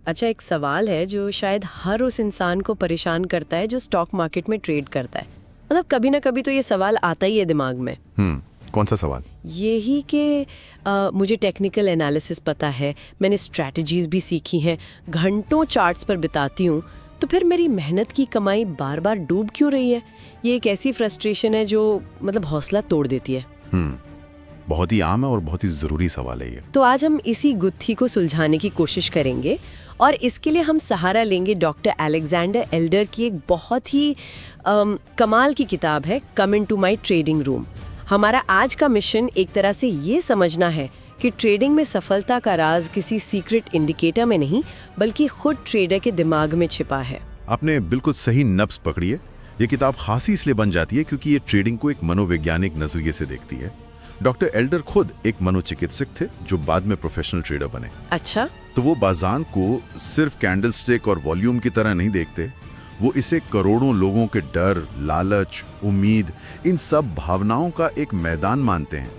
अच्छा, एक सवाल है जो शायद हर उस इंसान को परेशान करता है जो स्टॉक मार्केट में ट्रेड करता है। मतलब कभी ना कभी तो ये सवाल आता ही है दिमाग में। कौन सा सवाल? यही कि मुझे टेक्निकल एनालिसिस पता है, मैंने स्ट्रैटेजीज भी सीखी हैं, घंटों चार्ट्स पर बिताती हूँ, तो फिर मेरी मेहनत की कमाई बार बार डूब क्यों रही है? ये एक ऐसी फ्रस्ट्रेशन है जो मतलब हौसला तोड़ देती है। बहुत ही आम है और बहुत ही जरूरी सवाल है ये। तो आज हम इसी गुत्थी को सुलझाने की कोशिश करेंगे और इसके लिए हम सहारा लेंगे डॉक्टर अलेक्जेंडर एल्डर की एक बहुत ही कमाल की किताब है, come into my trading room. हमारा आज का मिशन एक तरह से ये समझना है कि ट्रेडिंग में सफलता का राज किसी सीक्रेट इंडिकेटर में नहीं बल्कि खुद ट्रेडर के दिमाग में छिपा है। आपने बिल्कुल सही नब्ज पकड़ी है। ये किताब खासी इसलिए बन जाती है क्योंकि ये ट्रेडिंग को एक मनोवैज्ञानिक नजरिए से देखती है। डॉक्टर एल्डर खुद एक मनोचिकित्सक थे जो बाद में प्रोफेशनल ट्रेडर बने। अच्छा, तो वो बाजार को सिर्फ कैंडलस्टिक और वॉल्यूम की तरह नहीं देखते, वो इसे करोड़ों लोगों के डर, लालच, उम्मीद, इन सब भावनाओं का एक मैदान मानते हैं।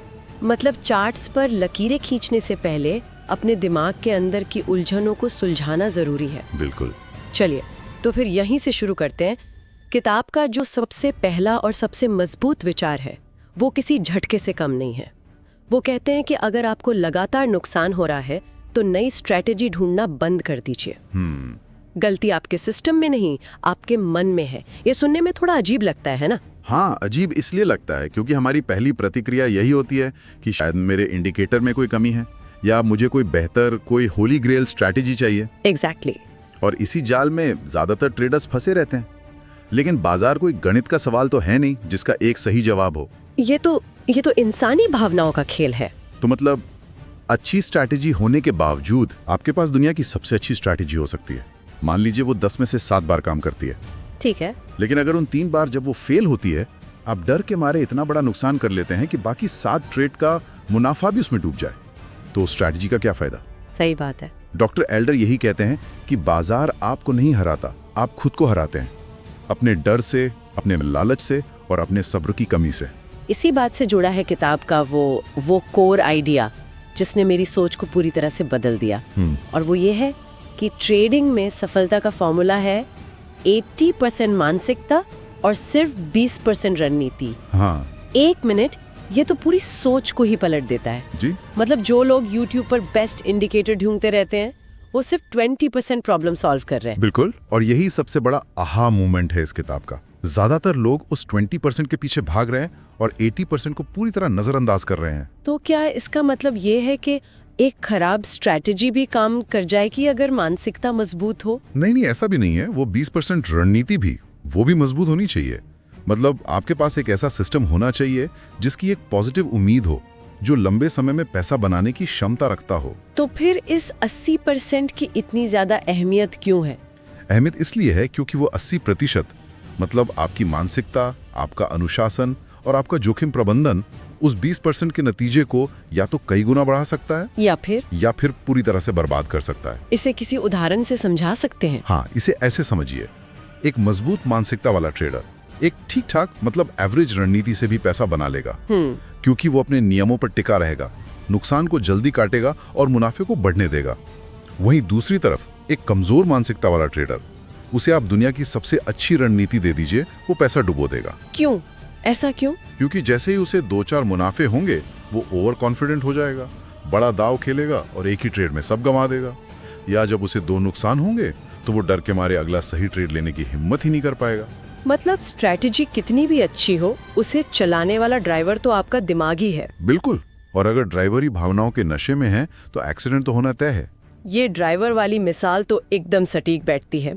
मतलब चार्ट्स पर लकीरें खींचने से पहले अपने दिमाग के अंदर की उलझनों को सुलझाना जरूरी है। बिल्कुल। चलिए तो फिर यहीं से शुरू करते हैं। किताब का जो सबसे पहला और सबसे मजबूत विचार है वो किसी झटके से कम नहीं है। वो कहते हैं कि अगर आपको लगातार नुकसान हो रहा है तो नई स्ट्रैटेजी ढूंढना बंद कर दीजिए। गलती आपके सिस्टम में नहीं, आपके मन में है। ये सुनने में थोड़ा अजीब लगता है ना? हाँ, अजीब इसलिए लगता है क्योंकि हमारी पहली प्रतिक्रिया यही होती है कि शायद मेरे इंडिकेटर में कोई कमी है या मुझे कोई बेहतर, कोई होली ग्रेल स्ट्रैटेजी चाहिए। एग्जैक्टली। और इसी जाल में ज्यादातर ट्रेडर्स फंसे रहते हैं। लेकिन बाजार कोई गणित का सवाल तो है नहीं जिसका एक सही जवाब हो। ये तो इंसानी भावनाओं का खेल है। तो मतलब अच्छी स्ट्रैटेजी होने के बावजूद आपके पास दुनिया की सबसे अच्छी स्ट्रैटेजी हो सकती है। मान लीजिए वो 10 में से 7 बार काम करती है। ठीक है। लेकिन अगर उन 3 बार जब वो फेल होती है, आप डर के मारे इतना बड़ा नुकसान कर लेते हैं कि बाकी 7 ट्रेड का मुनाफा भी उसमें डूब जाए, तो स्ट्रैटेजी का क्या फायदा? सही बात है। डॉक्टर एल्डर यही कहते हैं कि बाजार आपको नहीं हराता, आप खुद को हराते हैं, अपने डर से, अपने लालच से और अपने सब्र की कमी से। इसी बात से जुड़ा है किताब का वो कोर आइडिया जिसने मेरी सोच को पूरी तरह से बदल दिया। और वो ये है कि ट्रेडिंग में सफलता का फॉर्मूला है 80% मानसिकता और सिर्फ 20% रणनीति। हाँ। 1 मिनट, ये तो पूरी सोच को ही पलट देता है जी। मतलब जो लोग YouTube पर बेस्ट इंडिकेटर ढूंढते रहते हैं वो सिर्फ 20% प्रॉब्लम सॉल्व कर रहे हैं। बिल्कुल। और यही सबसे बड़ा आहा मोमेंट है इस किताब का। ज्यादातर लोग उस 20% के पीछे भाग रहे हैं और 80% को पूरी तरह नजरअंदाज कर रहे हैं। तो क्या इसका मतलब ये है कि एक खराब स्ट्रैटेजी भी काम कर जाएगी अगर मानसिकता मजबूत हो? नहीं, ऐसा भी नहीं है। वो 20% रणनीति भी, वो भी मजबूत होनी चाहिए। मतलब आपके पास एक ऐसा सिस्टम होना चाहिए जिसकी एक पॉजिटिव उम्मीद हो, जो लंबे समय में पैसा बनाने की क्षमता रखता हो। तो फिर इस 80% की इतनी ज्यादा अहमियत क्यों है? अहमियत इसलिए है क्योंकि वो 80% मतलब आपकी मानसिकता, आपका अनुशासन और आपका जोखिम प्रबंधन उस 20% के नतीजे को या तो कई गुना बढ़ा सकता है या फिर पूरी तरह से बर्बाद कर सकता है। इसे किसी उदाहरण से समझा सकते हैं? हाँ, इसे ऐसे समझिए। एक मजबूत मानसिकता वाला ट्रेडर एक ठीक ठाक मतलब एवरेज रणनीति से भी पैसा बना लेगा, क्योंकि वो अपने नियमों पर टिका रहेगा, नुकसान को जल्दी काटेगा और मुनाफे को बढ़ने देगा। वहीं दूसरी तरफ एक कमजोर मानसिकता वाला ट्रेडर, उसे आप दुनिया की सबसे अच्छी रणनीति दे दीजिए, वो पैसा डुबो देगा। क्यों? ऐसा क्यों? क्योंकि जैसे ही उसे 2-4 मुनाफे होंगे वो ओवर कॉन्फिडेंट हो जाएगा, बड़ा दाव खेलेगा और एक ही ट्रेड में सब गंवा देगा। या जब उसे 2 नुकसान होंगे तो वो डर के मारे अगला सही ट्रेड लेने की हिम्मत ही नहीं कर पाएगा। मतलब स्ट्रैटेजी कितनी भी अच्छी हो, उसे चलाने वाला ड्राइवर तो आपका दिमाग ही है। बिल्कुल। और अगर ड्राइवर ही भावनाओं के नशे में है तो एक्सीडेंट तो होना तय है। ये ड्राइवर वाली मिसाल तो एकदम सटीक बैठती है।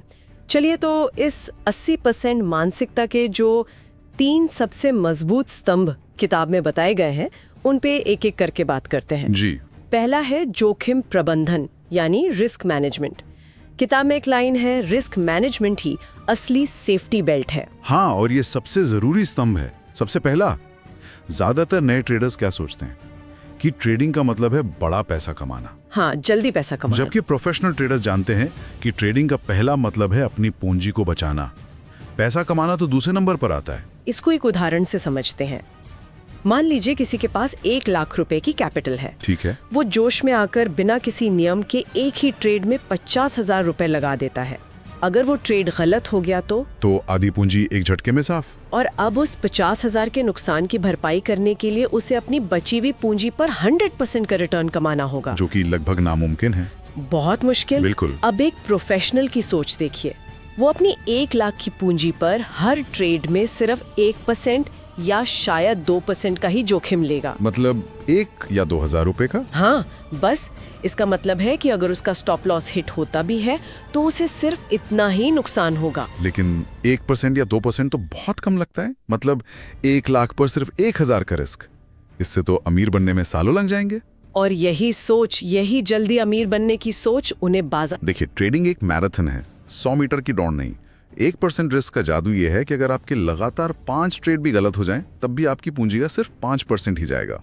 चलिए तो इस 80% मानसिकता के जो 3 सबसे मजबूत स्तंभ किताब में बताए गए हैं उन पे एक एक करके बात करते हैं। जी। पहला है जोखिम प्रबंधन यानी रिस्क मैनेजमेंट। किताब में एक लाइन है, रिस्क मैनेजमेंट ही असली सेफ्टी बेल्ट है। हाँ, और ये सबसे जरूरी स्तंभ है। सबसे पहला, ज्यादातर नए ट्रेडर्स क्या सोचते हैं कि ट्रेडिंग का मतलब है बड़ा पैसा कमाना। हाँ, जल्दी पैसा कमाना। जबकि प्रोफेशनल ट्रेडर्स जानते हैं कि ट्रेडिंग का पहला मतलब है अपनी पूंजी को बचाना। पैसा कमाना तो दूसरे नंबर पर आता है। इसको एक उदाहरण से समझते हैं। मान लीजिए किसी के पास 1 लाख रुपए की कैपिटल है। ठीक है। वो जोश में आकर बिना किसी नियम के एक ही ट्रेड में 50,000 रुपए लगा देता है। अगर वो ट्रेड गलत हो गया तो आधी पूंजी एक झटके में साफ। और अब उस 50,000 के नुकसान की भरपाई करने के लिए उसे अपनी बची हुई पूंजी पर 100% का रिटर्न कमाना होगा, जो कि लगभग नामुमकिन है। बहुत मुश्किल। बिल्कुल। अब एक प्रोफेशनल की सोच देखिए, वो अपनी 1 लाख की पूंजी पर हर ट्रेड में सिर्फ 1% या शायद 2% का ही जोखिम लेगा। मतलब 1 या 2,000 रुपए का। हाँ, बस इसका मतलब है कि अगर उसका स्टॉप लॉस हिट होता भी है तो उसे सिर्फ इतना ही नुकसान होगा। लेकिन 1% या 2% तो बहुत कम लगता है। मतलब 1 लाख पर सिर्फ 1,000 का रिस्क, इससे तो अमीर बनने में सालों लग जाएंगे। और यही सोच, यही जल्दी अमीर बनने की सोच उन्हें बाजार। देखिए, ट्रेडिंग एक मैराथन है, 100 मीटर की दौड़ नहीं। 1% रिस्क का जादू ये है कि अगर आपके लगातार 5 ट्रेड भी गलत हो जाएं, तब भी आपकी पूंजी का सिर्फ 5% ही जाएगा।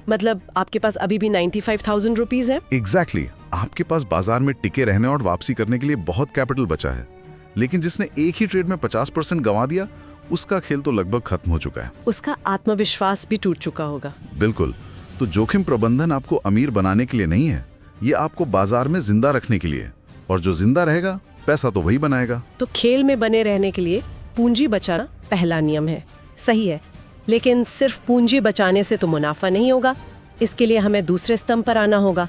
मतलब आपके पास अभी भी 95,000 रुपीज है। एग्जैक्टली। आपके पास बाजार में टिके रहने और वापसी करने के लिए बहुत कैपिटल बचा है। लेकिन जिसने एक ही ट्रेड में 50% गंवा दिया, उसका खेल तो लगभग खत्म हो चुका है। उसका आत्मविश्वास भी टूट चुका होगा। बिल्कुल। तो जोखिम प्रबंधन आपको अमीर बनाने के लिए नहीं है, ये आपको बाजार में जिंदा रखने के लिए। और जो जिंदा रहेगा, पैसा तो वही बनाएगा। तो खेल में बने रहने के लिए पूंजी बचाना पहला नियम है। सही है, लेकिन सिर्फ पूंजी बचाने से तो मुनाफा नहीं होगा। इसके लिए हमें दूसरे स्तंभ पर आना होगा,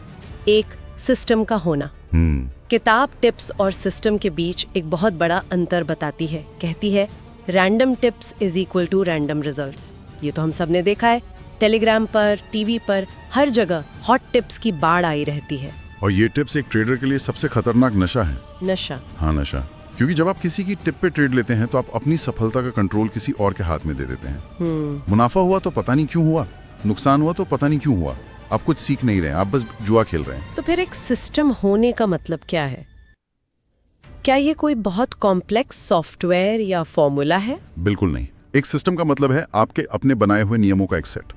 एक सिस्टम का होना। किताब टिप्स और सिस्टम के बीच एक बहुत बड़ा अंतर बताती है। कहती है random tips is equal to random results. ये तो हम सब ने देखा है, टेलीग्राम पर, टीवी पर, हर जगह हॉट टिप्स की बाढ़ आई रहती है। और ये टिप्स एक ट्रेडर के लिए सबसे खतरनाक नशा है। नशा? हाँ, नशा। क्योंकि जब आप किसी की टिप पे ट्रेड लेते हैं तो आप अपनी सफलता का कंट्रोल किसी और के हाथ में दे देते हैं। मुनाफा हुआ तो पता नहीं क्यों हुआ, नुकसान हुआ तो पता नहीं क्यों हुआ। आप कुछ सीख नहीं रहे हैं, आप बस जुआ खेल रहे हैं। तो फिर एक सिस्टम होने का मतलब क्या है? क्या ये कोई बहुत कॉम्प्लेक्स सॉफ्टवेयर या फॉर्मूला है? बिल्कुल नहीं। एक सिस्टम का मतलब है आपके अपने बनाए हुए नियमों का एक सेट।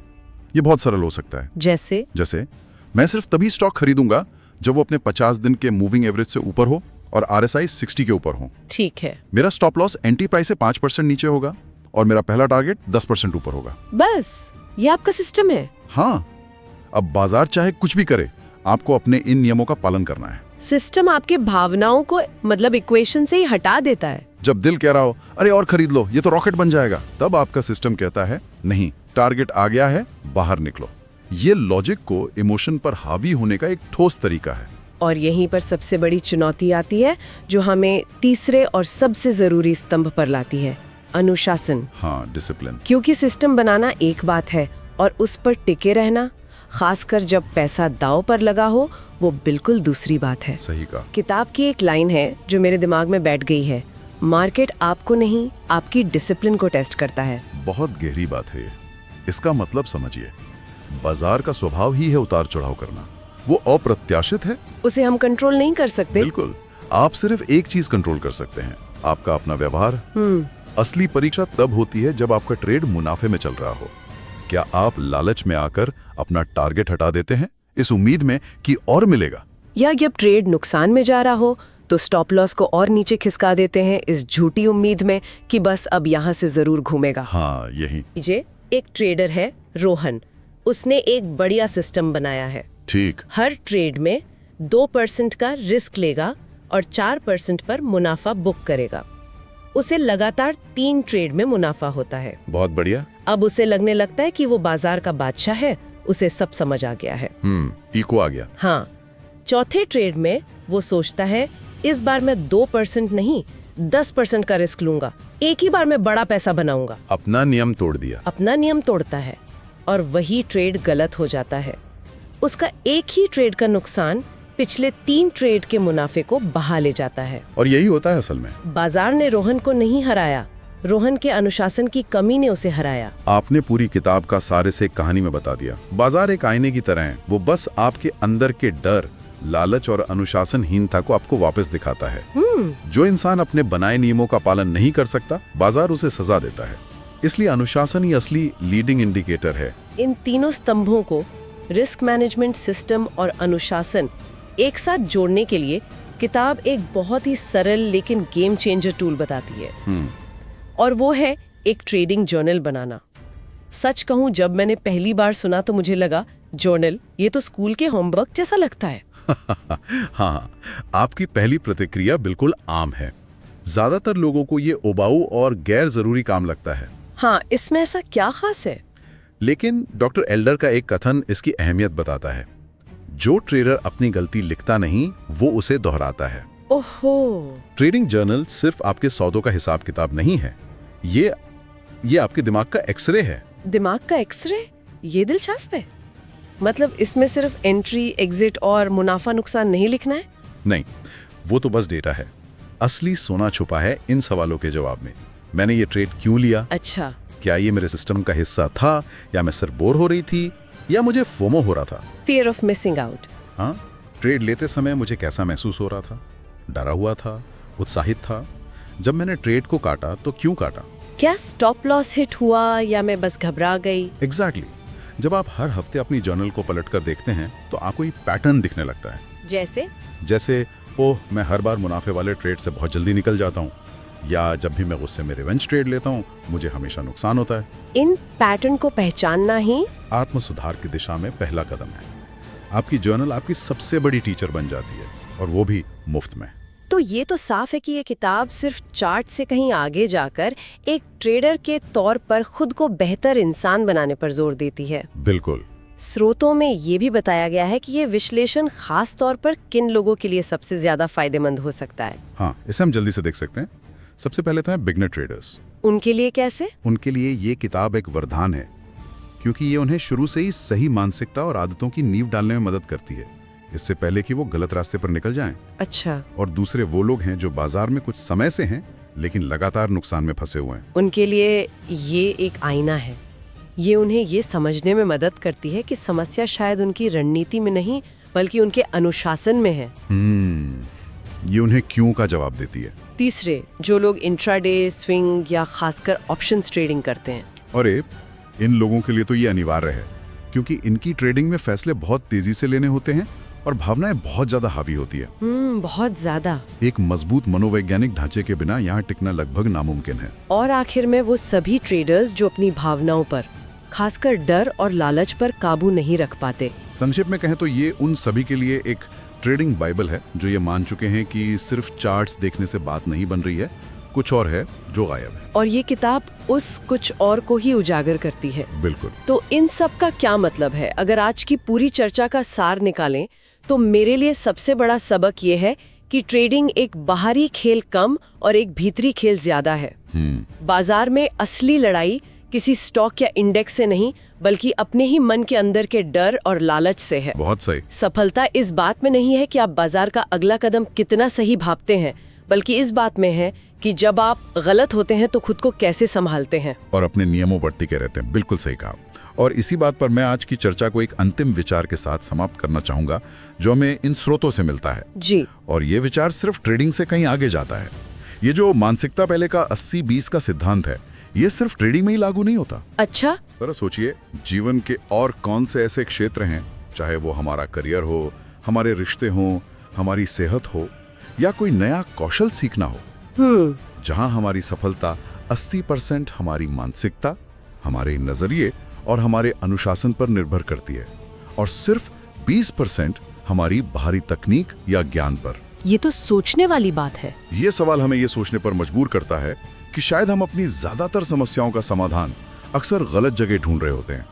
ये बहुत सरल हो सकता है। जैसे मैं सिर्फ तभी स्टॉक खरीदूंगा जब वो अपने 50 दिन के मूविंग एवरेज से ऊपर हो और RSI 60 के ऊपर हो। ठीक है। मेरा स्टॉप लॉस एंटी प्राइस से 5% नीचे होगा और मेरा पहला टारगेट 10% ऊपर होगा। बस ये आपका सिस्टम है? हाँ। अब बाजार चाहे कुछ भी करे, आपको अपने इन नियमों का पालन करना है। सिस्टम आपके भावनाओं को मतलब इक्वेशन से ही हटा देता है। जब दिल कह रहा हो अरे और खरीद लो, ये तो रॉकेट बन जाएगा, तब आपका सिस्टम कहता है नहीं, टारगेट आ गया है, बाहर निकलो। ये लॉजिक को इमोशन पर हावी होने का एक ठोस तरीका है। और यहीं पर सबसे बड़ी चुनौती आती है, जो हमें तीसरे और सबसे जरूरी स्तंभ पर लाती है, अनुशासन। हाँ, डिसिप्लिन। क्योंकि सिस्टम बनाना एक बात है और उस पर टिके रहना, खासकर जब पैसा दांव पर लगा हो, वो बिल्कुल दूसरी बात है। सही कहा। किताब की एक लाइन है जो मेरे दिमाग में बैठ गई है, मार्केट आपको नहीं, आपकी डिसिप्लिन को टेस्ट करता है। बहुत गहरी बात है ये। इसका मतलब समझिए, बाजार का स्वभाव ही है उतार चढ़ाव करना। वो अप्रत्याशित है, उसे हम कंट्रोल नहीं कर सकते। बिल्कुल। आप सिर्फ एक चीज कंट्रोल कर सकते हैं, आपका अपना व्यवहार। असली परीक्षा तब होती है जब आपका ट्रेड मुनाफे में चल रहा हो। क्या आप लालच में आकर अपना टारगेट हटा देते हैं इस उम्मीद में कि और मिलेगा, या जब ट्रेड नुकसान में जा रहा हो तो स्टॉप लॉस को और नीचे खिसका देते हैं इस झूठी उम्मीद में कि बस अब यहाँ से जरूर घूमेगा? हाँ, यही। एक ट्रेडर है रोहन, उसने एक बढ़िया सिस्टम बनाया है। ठीक। हर ट्रेड में 2% का रिस्क लेगा और 4% पर मुनाफा बुक करेगा। उसे लगातार 3 ट्रेड में मुनाफा होता है। बहुत बढ़िया। अब उसे लगने लगता है कि वो बाजार का बादशाह है, उसे सब समझ आ गया है। इको आ गया। हाँ। चौथे ट्रेड में वो सोचता है इस बार मैं 2% नहीं 10% का रिस्क लूंगा, एक ही बार में बड़ा पैसा बनाऊंगा। अपना नियम तोड़ दिया। अपना नियम तोड़ता है और वही ट्रेड गलत हो जाता है। उसका एक ही ट्रेड का नुकसान पिछले 3 ट्रेड के मुनाफे को बहा ले जाता है। और यही होता है असल में। बाजार ने रोहन को नहीं हराया, रोहन के अनुशासन की कमी ने उसे हराया। आपने पूरी किताब का सारे से कहानी में बता दिया। बाजार एक आईने की तरह है, वो बस आपके अंदर के डर, लालच और अनुशासनहीनता को आपको वापस दिखाता है। जो इंसान अपने बनाए नियमों का पालन नहीं कर सकता, बाजार उसे सजा देता है। इसलिए अनुशासन ही असली लीडिंग इंडिकेटर है। इन तीनों स्तंभों को, रिस्क मैनेजमेंट, सिस्टम और अनुशासन, एक साथ जोड़ने के लिए किताब एक बहुत ही सरल लेकिन गेम चेंजर टूल बताती है। और वो है एक ट्रेडिंग जर्नल बनाना। सच कहूं, जब मैंने पहली बार सुना तो मुझे लगा जर्नल, ये तो स्कूल के होमवर्क जैसा लगता है। हाँ, आपकी पहली प्रतिक्रिया बिल्कुल आम है। ज्यादातर लोगों को ये उबाऊ और गैर जरूरी काम लगता है। हाँ, इसमें ऐसा क्या खास है? लेकिन डॉक्टर एल्डर का एक कथन इसकी अहमियत बताता है। जो ट्रेडर अपनी गलती लिखता नहीं, वो उसे दोहराता है। ओहो। ट्रेडिंग जर्नल सिर्फ आपके सौदों का हिसाब किताब नहीं है, ये आपके दिमाग का एक्सरे है। दिमाग का एक्सरे? ये दिलचस्प है। मतलब इसमें सिर्फ एंट्री, एग्जिट और मुनाफा नुकसान नहीं लिखना है? नहीं, वो तो बस डेटा है। असली सोना छुपा है इन सवालों के जवाब में। मैंने ये ट्रेड क्यों लिया? अच्छा। क्या ये मेरे सिस्टम का हिस्सा था, या मैं सिर्फ बोर हो रही थी, या मुझे फोमो हो रहा था? Fear of missing out. हाँ, ट्रेड लेते समय मुझे कैसा महसूस हो रहा था? डरा हुआ था, उत्साहित था? जब मैंने ट्रेड को काटा तो क्यों काटा? क्या स्टॉप लॉस हिट हुआ या मैं बस घबरा गई? एग्जैक्टली। जब आप हर हफ्ते अपनी जर्नल को पलटकर देखते हैं तो आपको एक पैटर्न दिखने लगता है। जैसे ओह, मैं हर बार मुनाफे वाले ट्रेड से बहुत जल्दी निकल जाता हूँ, या जब भी मैं गुस्से में रिवेंज ट्रेड लेता हूँ मुझे हमेशा नुकसान होता है। इन पैटर्न को पहचानना ही आत्म सुधार की दिशा में पहला कदम है। आपकी जर्नल आपकी सबसे बड़ी टीचर बन जाती है, और वो भी मुफ्त में। तो ये तो साफ है कि ये किताब सिर्फ चार्ट से कहीं आगे जाकर एक ट्रेडर के तौर पर खुद को बेहतर इंसान बनाने पर जोर देती है। बिल्कुल। स्रोतों में ये भी बताया गया है कि ये विश्लेषण खास तौर पर किन लोगों के लिए सबसे ज्यादा फायदेमंद हो सकता है। हाँ, इसे हम जल्दी से देख सकते हैं। सबसे पहले तो है बिगनर ट्रेडर्स। उनके लिए कैसे? उनके लिए ये किताब एक वरदान है, क्योंकि ये उन्हें शुरू से ही सही मानसिकता और आदतों की नींव डालने में मदद करती है, इससे पहले कि वो गलत रास्ते पर निकल जाएं। अच्छा। और दूसरे वो लोग हैं जो बाजार में कुछ समय से हैं लेकिन लगातार नुकसान में फंसे हुए हैं। उनके लिए ये एक आईना है। ये उन्हें ये समझने में मदद करती है कि समस्या शायद उनकी रणनीति में नहीं बल्कि उनके अनुशासन में है। ये उन्हें क्यों का जवाब देती है। तीसरे, जो लोग इंट्राडे, स्विंग या खासकर ऑप्शंस ट्रेडिंग करते हैं। और इन लोगों के लिए तो ये अनिवार्य है, क्योंकि इनकी ट्रेडिंग में फैसले बहुत तेजी से लेने होते हैं और भावनाएं बहुत ज्यादा हावी होती है। बहुत ज्यादा। एक मजबूत मनोवैज्ञानिक ढांचे के बिना यहाँ टिकना लगभग नामुमकिन है। और आखिर में वो सभी ट्रेडर्स जो अपनी भावनाओं पर, खासकर डर और लालच पर काबू नहीं रख पाते। संक्षेप में कहें तो ये उन सभी के लिए एक ट्रेडिंग बाइबल है, जो ये मान चुके हैं कि सिर्फ चार्ट्स देखने से बात नहीं बन रही है, कुछ और है जो गायब है। और ये किताब उस कुछ और को ही उजागर करती है। बिल्कुल। तो इन सब का क्या मतलब है? अगर आज की पूरी चर्चा का सार निकालें तो मेरे लिए सबसे बड़ा सबक ये है कि ट्रेडिंग एक बाहरी खेल कम और एक भीतरी खेल ज्यादा है। बाजार में असली लड़ाई किसी स्टॉक या इंडेक्स से नहीं बल्कि अपने ही मन के अंदर के डर और लालच से है। बहुत सही। सफलता इस बात में नहीं है कि आप बाजार का अगला कदम कितना सही भांपते हैं, बल्कि इस बात में है कि जब आप गलत होते हैं तो खुद को कैसे संभालते हैं और अपने नियमों पर टिके रहते हैं। बिल्कुल सही कहा। और इसी बात पर मैं आज की चर्चा को एक अंतिम विचार के साथ समाप्त करना चाहूंगा, जो हमें इन स्रोतों से मिलता है। जी। और ये विचार सिर्फ ट्रेडिंग से कहीं आगे जाता है। ये जो मानसिकता पहले का 80-20 का सिद्धांत है, ये सिर्फ ट्रेडिंग में ही लागू नहीं होता। अच्छा। जरा सोचिए, जीवन के और कौन से ऐसे क्षेत्र हैं, चाहे वो हमारा करियर हो, हमारे रिश्ते हो, हमारी सेहत हो, या कोई नया कौशल सीखना हो, जहां हमारी सफलता 80% हमारी मानसिकता, हमारे नजरिए और हमारे अनुशासन पर निर्भर करती है, और सिर्फ 20% हमारी बाहरी तकनीक या ज्ञान पर। ये तो सोचने वाली बात है। ये सवाल हमें ये सोचने पर मजबूर करता है कि शायद हम अपनी ज्यादातर समस्याओं का समाधान अक्सर गलत जगह ढूंढ रहे होते हैं।